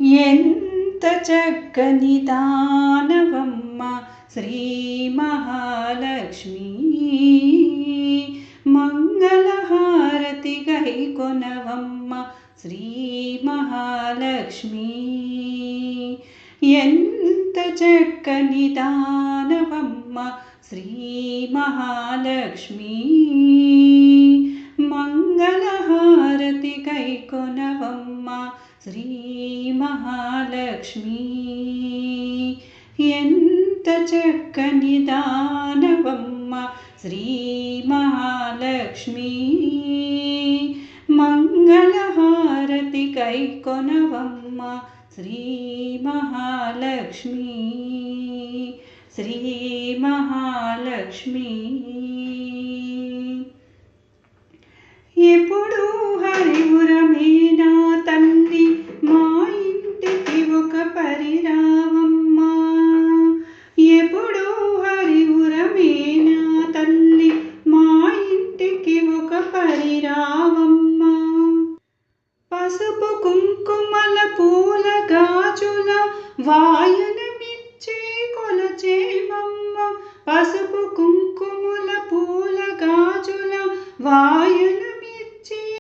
ఎంత చక్కని దానవమ్మ శ్రీ మహాలక్ష్మి. మంగళహారతి గైకొనవమ్మ శ్రీ మహాలక్ష్మి. ఎంత చక్కని దానవమ్మ శ్రీ మహాలక్ష్మి. మంగళహారతి గైకొనవమ్మ శ్రీ మహాలక్ష్మి. ఎంత చక్కని దానవమ్మ శ్రీ మహాలక్ష్మి. మంగళహారతి గైకొనవమ్మ శ్రీ మహాలక్ష్మి. శ్రీ మహాలక్ష్మి. ఎప్పుడు హరిపురమే నా తల్లి, మా ఇంటికి ఒక పరిరావమ్మ. ఎప్పుడు హరిపురమే నా తల్లి, మా ఇంటికి ఒక పరిరావమ్మ. పసుపు కుంకుమల పూల గాజుల వాయనమిచ్చే కొలచేమమ్మ. పసుపు